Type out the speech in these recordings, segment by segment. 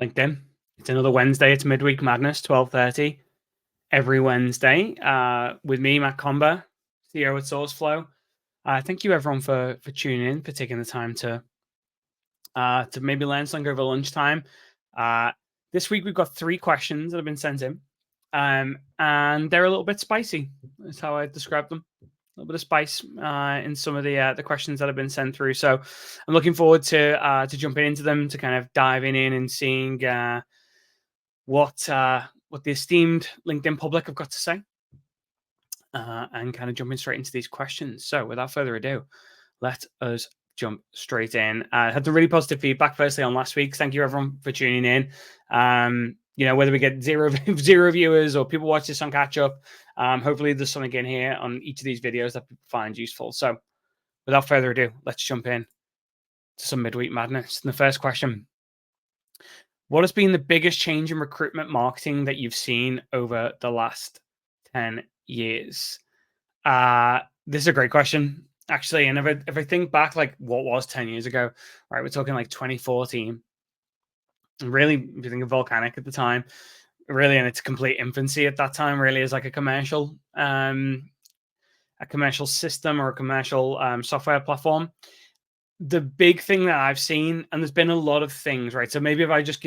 LinkedIn. It's another Wednesday. It's Midweek Madness, 12:30 every Wednesday. With me, Matt Comber, CEO at SourceFlow. Thank you everyone for tuning in, for taking the time to maybe learn something over lunchtime. This week we've got 3 questions that have been sent in, and they're a little bit spicy. That's how I describe them. A little bit of spice in some of the questions that have been sent through. So I'm looking forward to jumping into them, to kind of diving in and seeing what the esteemed LinkedIn public have got to say, and kind of jumping straight into these questions. So without further ado, let us jump straight in. I had some really positive feedback firstly on last week. Thank you everyone for tuning in. Whether we get zero viewers or people watch this on catch up, hopefully there's something in here on each of these videos that people find useful. So without further ado, let's jump in to some midweek madness. And the first question: what has been the biggest change in recruitment marketing that you've seen over the last 10 years? This is a great question, actually. And if I think back, like what was 10 years ago, right? We're talking like 2014. And really, if you think of Volcanic at the time, really in its complete infancy at that time, really as like a commercial system or a commercial software platform. The big thing that I've seen, and there's been a lot of things, right? So maybe if I just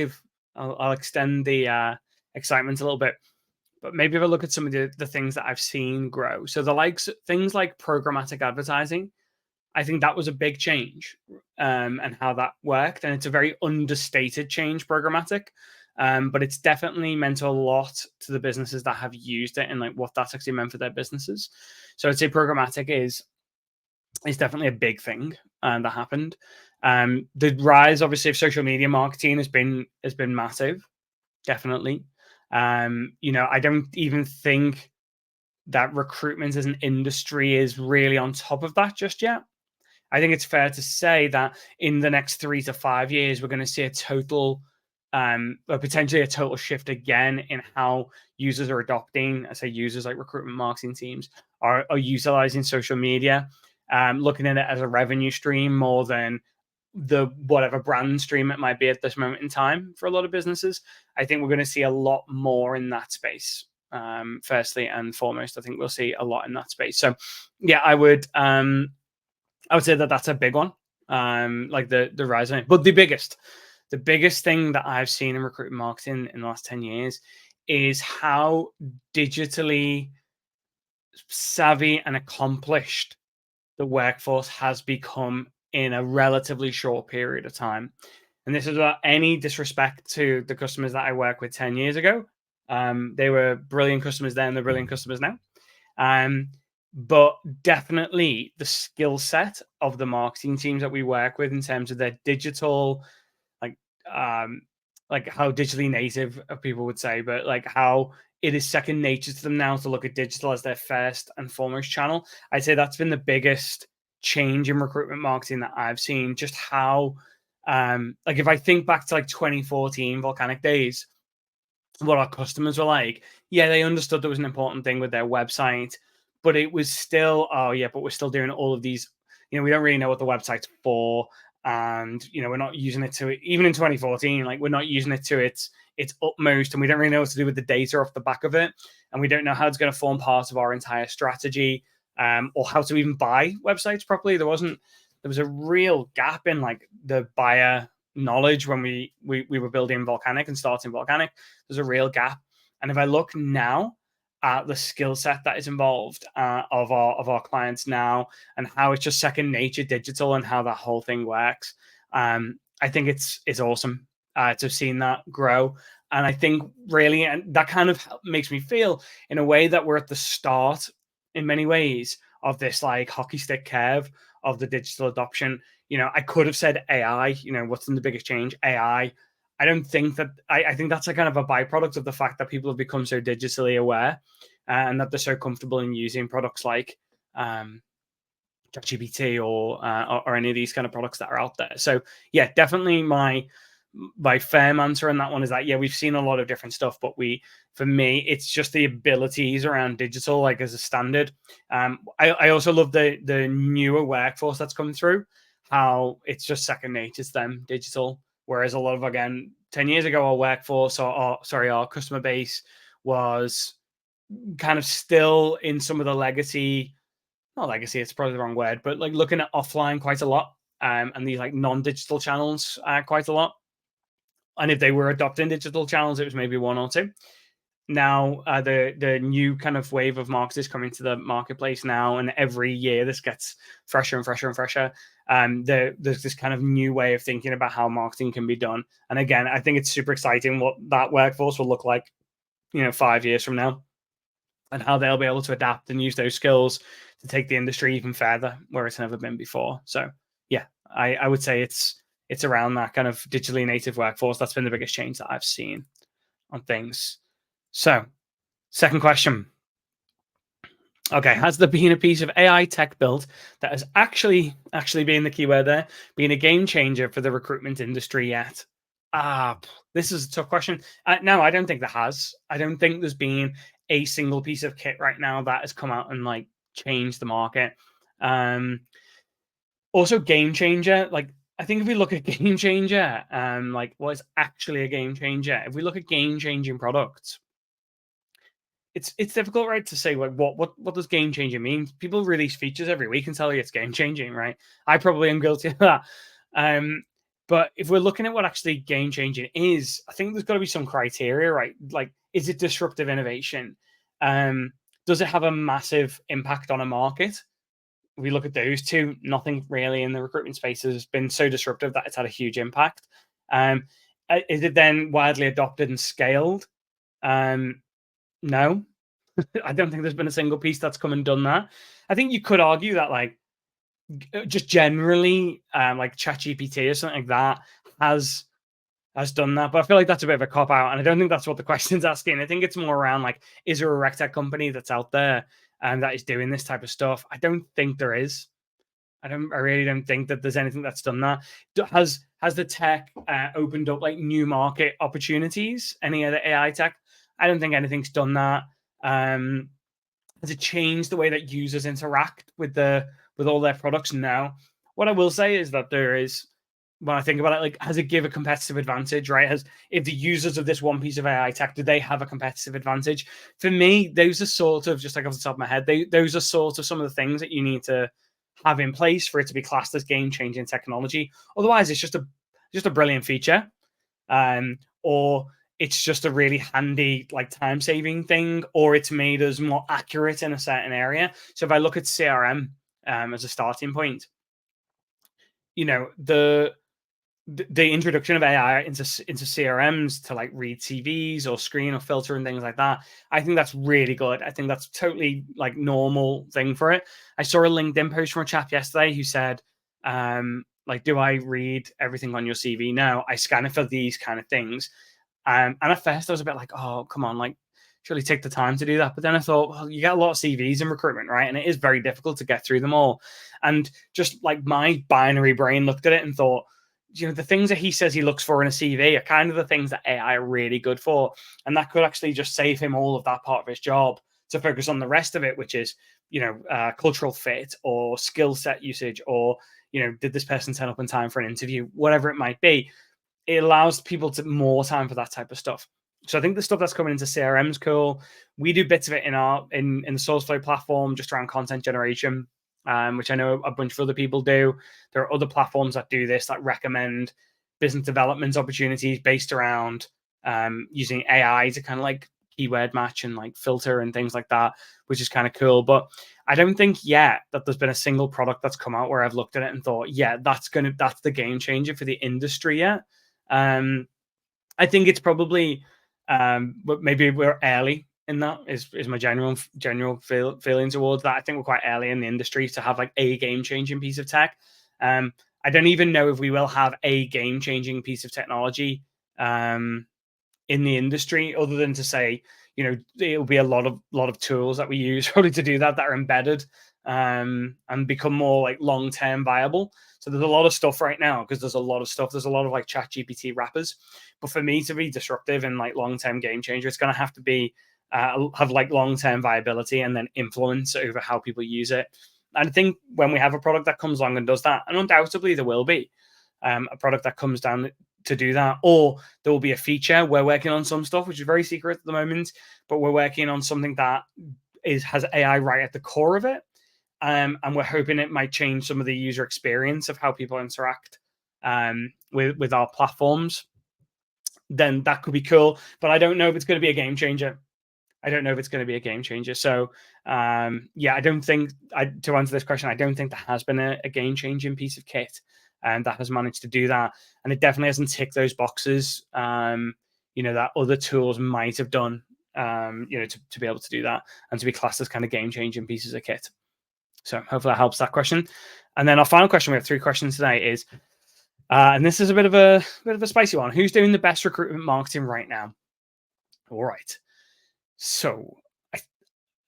I'll extend the excitement a little bit, but maybe if I look at some of the things that I've seen grow. So things like programmatic advertising, I think that was a big change, and how that worked. And it's a very understated change, programmatic. But it's definitely meant a lot to the businesses that have used it and like what that's actually meant for their businesses. So I'd say programmatic is definitely a big thing that happened. The rise, obviously, of social media marketing has been massive, definitely. I don't even think that recruitment as an industry is really on top of that just yet. I think it's fair to say that in the next 3 to 5 years, we're going to see a total, or potentially a total shift again in how users are adopting. I say users, like recruitment marketing teams are utilizing social media, looking at it as a revenue stream more than the whatever brand stream it might be at this moment in time for a lot of businesses. I think we're going to see a lot more in that space. Firstly and foremost, I think we'll see a lot in that space. So yeah, I would say that that's a big one, like the rise of it. But the biggest thing that I've seen in recruitment marketing in the last 10 years is how digitally savvy and accomplished the workforce has become in a relatively short period of time. And this is without any disrespect to the customers that I work with 10 years ago. They were brilliant customers then, they're brilliant customers now. But definitely the skill set of the marketing teams that we work with in terms of their digital, like how digitally native people would say, but like how it is second nature to them now to look at digital as their first and foremost channel. I'd say that's been the biggest change in recruitment marketing that I've seen. Just how, like if I think back to like 2014 Volcanic days, what our customers were like, yeah, they understood there was an important thing with their website, but it was still, oh yeah, but we're still doing all of these, we don't really know what the website's for. And, we're not using it to, even in 2014, like we're not using it to its utmost, and we don't really know what to do with the data off the back of it. And we don't know how it's going to form part of our entire strategy, or how to even buy websites properly. There was a real gap in like the buyer knowledge when we were building Volcanic and starting Volcanic. There's a real gap. And if I look now at the skill set that is involved of our clients now, and how it's just second nature digital and how that whole thing works, I think it's awesome to have seen that grow. And I think really, and that kind of makes me feel in a way that we're at the start in many ways of this like hockey stick curve of the digital adoption. I could have said AI, what's been the biggest change? AI. I don't think that, I think that's a kind of a byproduct of the fact that people have become so digitally aware, and that they're so comfortable in using products like ChatGPT or any of these kind of products that are out there. So yeah, definitely my firm answer on that one is that, yeah, we've seen a lot of different stuff, but for me, it's just the abilities around digital, like as a standard. I also love the newer workforce that's coming through, how it's just second nature to them, digital. Whereas a lot of, again, 10 years ago, our workforce, or our customer base was kind of still in some of the legacy, not legacy, it's probably the wrong word, but like looking at offline quite a lot, and these like non-digital channels quite a lot. And if they were adopting digital channels, it was maybe one or two. Now, the new kind of wave of marketers coming to the marketplace now, and every year this gets fresher and fresher and fresher. There's this kind of new way of thinking about how marketing can be done. And again, I think it's super exciting what that workforce will look like, 5 years from now, and how they'll be able to adapt and use those skills to take the industry even further where it's never been before. So yeah, I would say it's around that kind of digitally native workforce. That's been the biggest change that I've seen on things. So, second question. Okay, has there been a piece of AI tech built that has actually been the keyword there, been a game changer for the recruitment industry yet? This is a tough question. No, I don't think there has. I don't think there's been a single piece of kit right now that has come out and like changed the market. Also, game changer. Like, I think if we look at game changer, like what is actually a game changer? If we look at game changing products, it's difficult, right, to say like what does game changing mean? People release features every week and tell you it's game changing, right? I probably am guilty of that. But if we're looking at what actually game changing is, I think there's got to be some criteria, right? Like, is it disruptive innovation? Does it have a massive impact on a market? We look at those two, nothing really in the recruitment space has been so disruptive that it's had a huge impact. Is it then widely adopted and scaled? No, I don't think there's been a single piece that's come and done that. I think you could argue that, like, just generally, like ChatGPT or something like that has done that, but I feel like that's a bit of a cop out, and I don't think that's what the question's asking. I think it's more around like, is there a rec tech company that's out there that is doing this type of stuff? I don't think there is. I really don't think that there's anything that's done that. Has the tech opened up like new market opportunities? Any other AI tech? I don't think anything's done that. Has it changed the way that users interact with all their products? No. What I will say is that there is, when I think about it, like, has it give a competitive advantage, right? If the users of this one piece of AI tech, do they have a competitive advantage? For me, those are sort of, just like off the top of my head, those are sort of some of the things that you need to have in place for it to be classed as game-changing technology. Otherwise, it's just a brilliant feature, or it's just a really handy like time-saving thing, or it's made us more accurate in a certain area. So if I look at CRM as a starting point, the introduction of AI into CRMs to like read CVs or screen or filter and things like that, I think that's really good. I think that's totally like normal thing for it. I saw a LinkedIn post from a chap yesterday who said, like, do I read everything on your CV? No, I scan it for these kind of things. And at first I was a bit like, oh, come on, like, surely take the time to do that. But then I thought, well, you get a lot of CVs in recruitment, right? And it is very difficult to get through them all. And just like my binary brain looked at it and thought, the things that he says he looks for in a CV are kind of the things that AI are really good for. And that could actually just save him all of that part of his job to focus on the rest of it, which is, cultural fit or skill set usage, or, did this person turn up in time for an interview, whatever it might be. It allows people to more time for that type of stuff. So I think the stuff that's coming into CRM is cool. We do bits of it in the SourceFlow platform, just around content generation, which I know a bunch of other people do. There are other platforms that do this, that recommend business development opportunities based around using AI to kind of like keyword match and like filter and things like that, which is kind of cool. But I don't think yet that there's been a single product that's come out where I've looked at it and thought, yeah, that's the game changer for the industry yet. I think it's probably, but maybe we're early in that. Is my general feeling towards that. I think we're quite early in the industry to have like a game changing piece of tech. I don't even know if we will have a game changing piece of technology in the industry, other than to say, it'll be a lot of tools that we use probably to do that are embedded and become more like long term viable. So there's a lot of stuff right now, because there's a lot of like ChatGPT wrappers. But for me to be disruptive and like long term game changer, it's going to have to be have like long term viability and then influence over how people use it. And I think when we have a product that comes along and does that, and undoubtedly there will be a product that comes to do that, or there will be a feature. We're working on some stuff which is very secret at the moment, but we're working on something that has AI right at the core of it. And we're hoping it might change some of the user experience of how people interact with our platforms. Then that could be cool, but I don't know if it's going to be a game changer. So yeah, I don't think to answer this question, I don't think there has been a game changing piece of kit that has managed to do that, and it definitely hasn't ticked those boxes that other tools might have done to be able to do that and to be classed as kind of game changing pieces of kit. So hopefully that helps that question. And then our final question, we have 3 questions today, is and this is a bit of a spicy one. Who's doing the best recruitment marketing right now? All right. So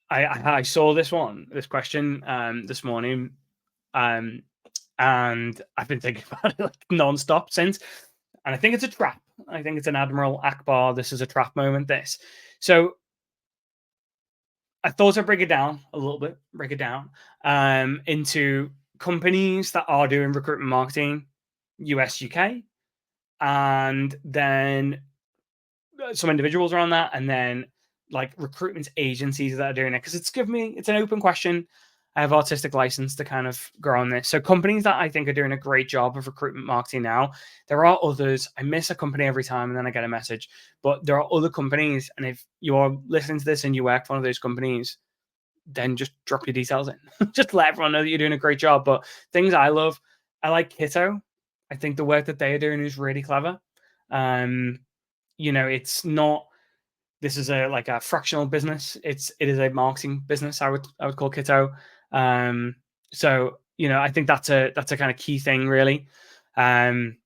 I saw this question this morning, and I've been thinking about it like nonstop since. And I think it's a trap. I think it's an Admiral Akbar. This is a trap moment. So I thought I'd break it down a little bit, into companies that are doing recruitment marketing, US, UK, and then some individuals around that, and then like recruitment agencies that are doing it, because it's an open question. I have artistic license to kind of grow on this. So companies that I think are doing a great job of recruitment marketing now, there are others. I miss a company every time and then I get a message, but there are other companies. And if you're listening to this and you work for one of those companies, then just drop your details in. Just let everyone know that you're doing a great job. But things I love, I like Kitto. I think the work that they are doing is really clever. It's not, this is a fractional business. It is a marketing business. I would call Kitto. So I think that's a kind of key thing, really. In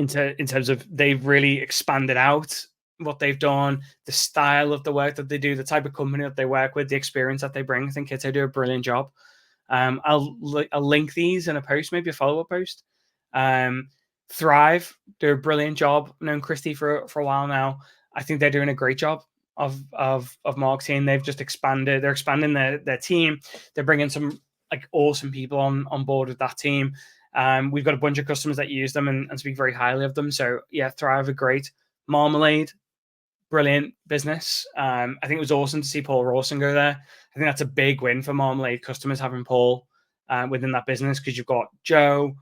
terms of, they've really expanded out what they've done, the style of the work that they do, the type of company that they work with, the experience that they bring. I think Kitto do a brilliant job. I'll link these in a post, maybe a follow-up post. Thrive do a brilliant job. I've known Christy for a while now. I think they're doing a great job of marketing. They've just expanded. They're expanding their team. They're bringing some like awesome people on board with that team. We've got a bunch of customers that use them and speak very highly of them. So yeah, Thrive are great. Marmalade, brilliant business. I think it was awesome to see Paul Rawson go there. I think that's a big win for Marmalade customers, having Paul within that business, because you've got Joe,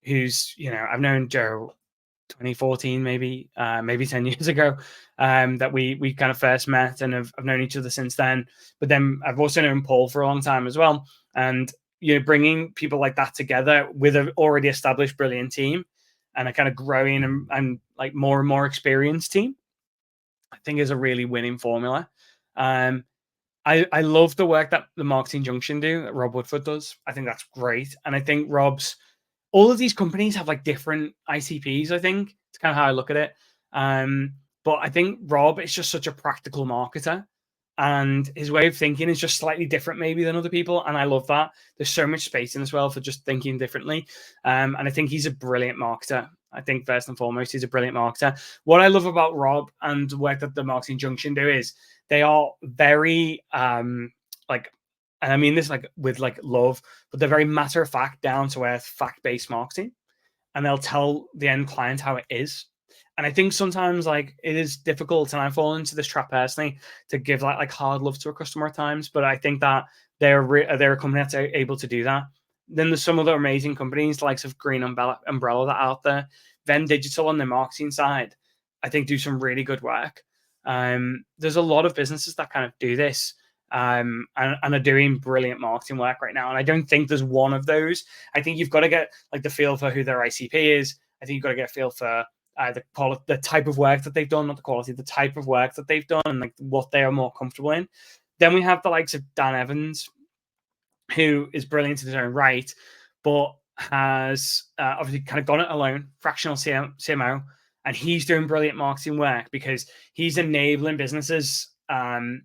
who's, I've known Joe 2014, maybe 10 years ago, that we kind of first met, and I've known each other since then. But then I've also known Paul for a long time as well. And, bringing people like that together with an already established brilliant team and a kind of growing and like more and more experienced team, I think is a really winning formula. I love the work that the Marketing Junction do, that Rob Woodford does. I think that's great. And I think all of these companies have like different ICPs, I think. It's kind of how I look at it. But I think Rob is just such a practical marketer, and his way of thinking is just slightly different maybe than other people. And I love that. There's so much space in this world for just thinking differently. And I think he's a brilliant marketer. I think first and foremost, he's a brilliant marketer. What I love about Rob and the work that the Marketing Junction do is they are very and I mean this like with like love, but they're very matter of fact, down to earth, fact-based marketing, and they'll tell the end client how it is. And I think sometimes like it is difficult, and I fall into this trap personally, to give like hard love to a customer at times. But I think that they're a company that's able to do that. Then there's some other amazing companies, likes of Green Umbrella that are out there. Venn Digital on the marketing side, I think, do some really good work. There's a lot of businesses that kind of do this, and are doing brilliant marketing work right now. And I don't think there's one of those. I think you've got to get like the feel for who their ICP is. I think you've got to get a feel for the type of work that they've done, not the quality, the type of work that they've done, and like what they are more comfortable in. Then we have the likes of Dan Evans, who is brilliant in his own right, but has obviously kind of gone it alone, fractional CMO, and he's doing brilliant marketing work because he's enabling businesses, and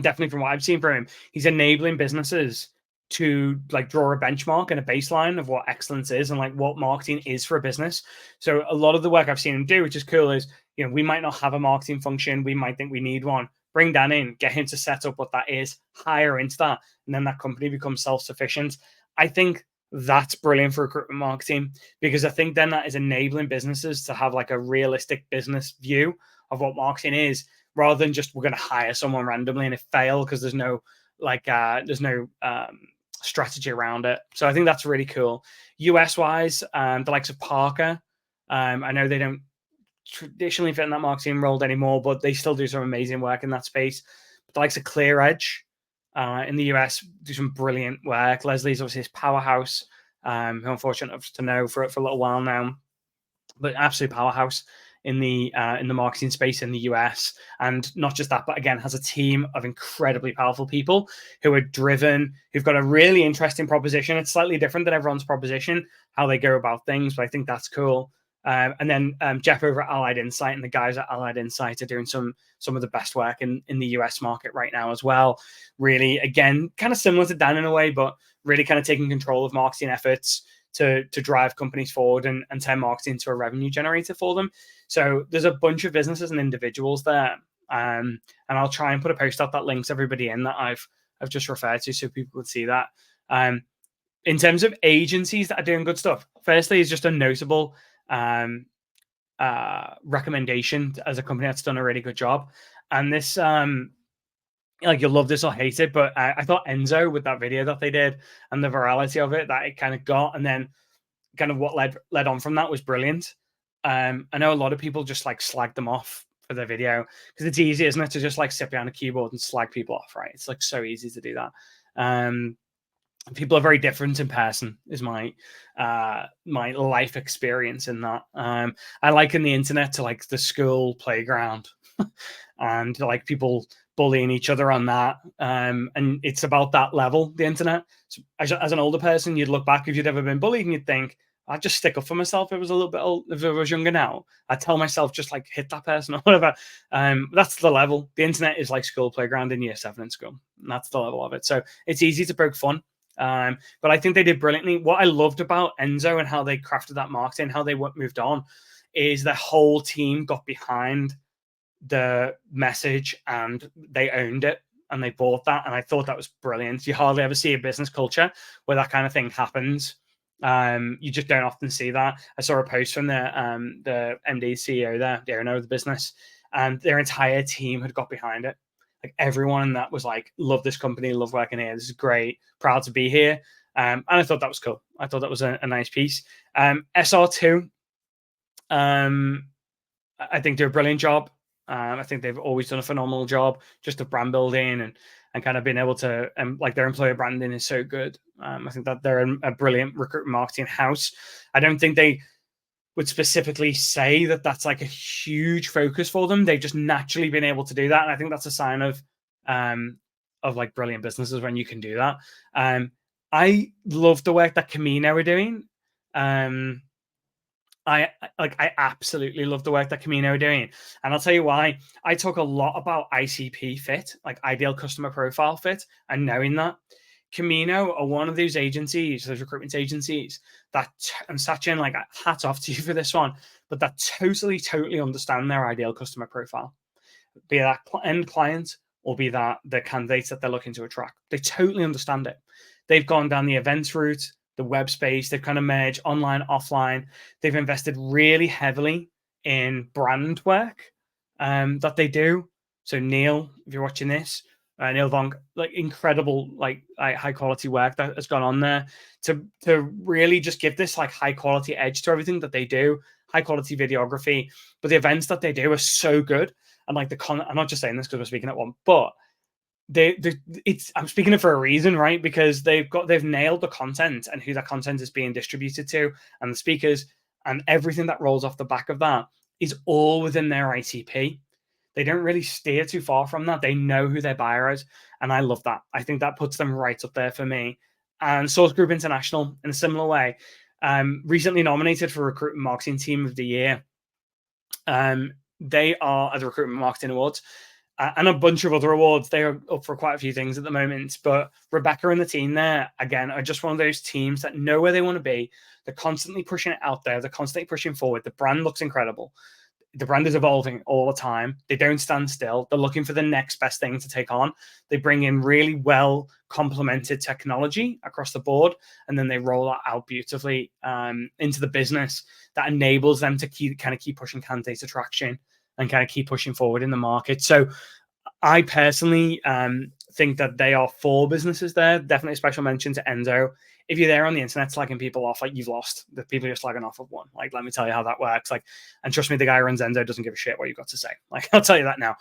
definitely from what I've seen from him, he's enabling businesses to like draw a benchmark and a baseline of what excellence is and like what marketing is for a business. So a lot of the work I've seen him do, which is cool, is, we might not have a marketing function. We might think we need one. Bring Dan in, get him to set up what that is, hire into that, and then that company becomes self-sufficient. I think That's brilliant for recruitment marketing, because I think then that is enabling businesses to have like a realistic business view of what marketing is, rather than just, we're going to hire someone randomly and it fail because there's no strategy around it. So I think that's really cool. US wise, the likes of Parker, I know they don't traditionally fit in that marketing role anymore, but they still do some amazing work in that space. But the likes of Clear Edge in the US do some brilliant work. Leslie's obviously his powerhouse, who I'm fortunate enough to know for a little while now, but absolute powerhouse in the marketing space in the US. And not just that, but again, has a team of incredibly powerful people who are driven, who've got a really interesting proposition. It's slightly different than everyone's proposition, how they go about things, but I think that's cool. And then Jeff over at Allied Insight and the guys at Allied Insight are doing some of the best work in the US market right now as well. Really, again, kind of similar to Dan in a way, but really kind of taking control of marketing efforts to drive companies forward and turn marketing into a revenue generator for them. So there's a bunch of businesses and individuals there. And I'll try and put a post out that links everybody in that I've just referred to, so people would see that. In terms of agencies that are doing good stuff, firstly is just a notable recommendation as a company that's done a really good job. And this, like, you'll love this or hate it, but I thought Enzo, with that video that they did and the virality of it that it kind of got, and then kind of what led on from that was brilliant. I know a lot of people just like slag them off for their video because it's easy, isn't it, to just like sit behind a keyboard and slag people off, right? It's like so easy to do that. People are very different in person, is my life experience in that. I liken the internet to like the school playground and like people bullying each other on that. And it's about that level, the internet. So as an older person, you'd look back, if you'd ever been bullied, and you'd think, I'd just stick up for myself. If it was a little bit old, if I was younger now, I'd tell myself just like hit that person or whatever. That's the level. The internet is like school playground in year 7 in school. And that's the level of it. So it's easy to poke fun. But I think they did brilliantly. What I loved about Enzo and how they crafted that marketing, how they moved on, is the whole team got behind the message and they owned it and they bought that. And I thought that was brilliant. You hardly ever see a business culture where that kind of thing happens. You just don't often see that. I saw a post from the MD CEO there, the owner of the business, and their entire team had got behind it. Like everyone in that was like, love this company, love working here. This is great. Proud to be here. And I thought that was cool. I thought that was a nice piece. SR2, I think do a brilliant job. I think they've always done a phenomenal job just of brand building and kind of being able to, like their employer branding is so good. I think that they're a brilliant recruitment marketing house. I don't think they would specifically say that that's like a huge focus for them. They've just naturally been able to do that. And I think that's a sign of like brilliant businesses when you can do that. I love the work that Camino are doing. I absolutely love the work that Camino are doing. And I'll tell you why. I talk a lot about ICP fit, like ideal customer profile fit, and knowing that Camino are one of those agencies, those recruitment agencies that, and Sachin, like hats off to you for this one, but that totally understand their ideal customer profile, be that end client or be that the candidates that they're looking to attract. They totally understand it. They've gone down the events route, the web space. They've kind of merged online, offline. They've invested really heavily in brand work that they do. So Neil, if you're watching this, Neil Vonk, like incredible, like high quality work that has gone on there to really just give this like high quality edge to everything that they do, high quality videography. But the events that they do are so good. And like I'm not just saying this because we're speaking at one, but I'm speaking it for a reason, right? Because they've nailed the content and who that content is being distributed to, and the speakers, and everything that rolls off the back of that is all within their ITP. They don't really steer too far from that. They know who their buyer is, and I love that. I think that puts them right up there for me. And Source Group International, in a similar way, recently nominated for Recruitment Marketing Team of the Year. They are at the Recruitment Marketing Awards. And a bunch of other awards. They are up for quite a few things at the moment. But Rebecca and the team there, again, are just one of those teams that know where they want to be. They're constantly pushing it out there. They're constantly pushing forward. The brand looks incredible. the brand is evolving all the time. They don't stand still. They're looking for the next best thing to take on. They bring in really well complemented technology across the board, and then they roll that out beautifully into the business that enables them to keep pushing candidate attraction and kind of keep pushing forward in the market. So I personally think that they are 4 businesses there. Definitely a special mention to Endo. If you're there on the internet slagging people off, like, you've lost. The people you're slagging off of one. Like, let me tell you how that works. Like, and trust me, the guy who runs Endo doesn't give a shit what you've got to say. Like, I'll tell you that now.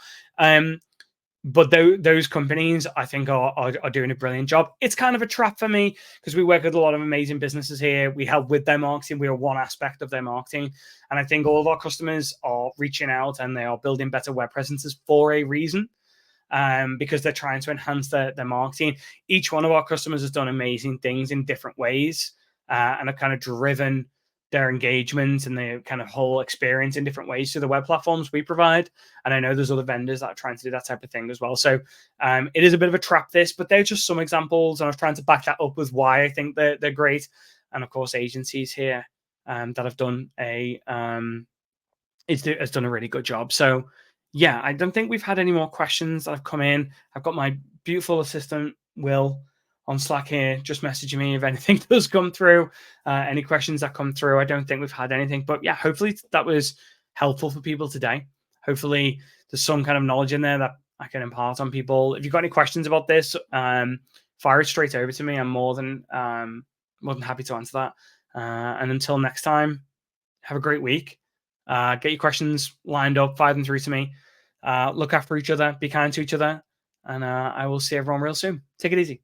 But those companies, I think, are doing a brilliant job. It's kind of a trap for me because we work with a lot of amazing businesses here. We help with their marketing. We are one aspect of their marketing. And I think all of our customers are reaching out and they are building better web presences for a reason. Because they're trying to enhance their marketing. Each one of our customers has done amazing things in different ways and have kind of driven their engagement and their kind of whole experience in different ways through the web platforms we provide. And I know there's other vendors that are trying to do that type of thing as well. So it is a bit of a trap, this, but they're just some examples. And I was trying to back that up with why I think they're great. And of course, agencies here that have done has done a really good job. So yeah, I don't think we've had any more questions that have come in. I've got my beautiful assistant, Will, on Slack here, just messaging me if anything does come through, any questions that come through. I don't think we've had anything, but yeah, hopefully that was helpful for people today. Hopefully there's some kind of knowledge in there that I can impart on people. If you've got any questions about this, fire it straight over to me. I'm more than happy to answer that. And until next time, have a great week. Get your questions lined up, fire them through to me. Look after each other, be kind to each other, and I will see everyone real soon. Take it easy.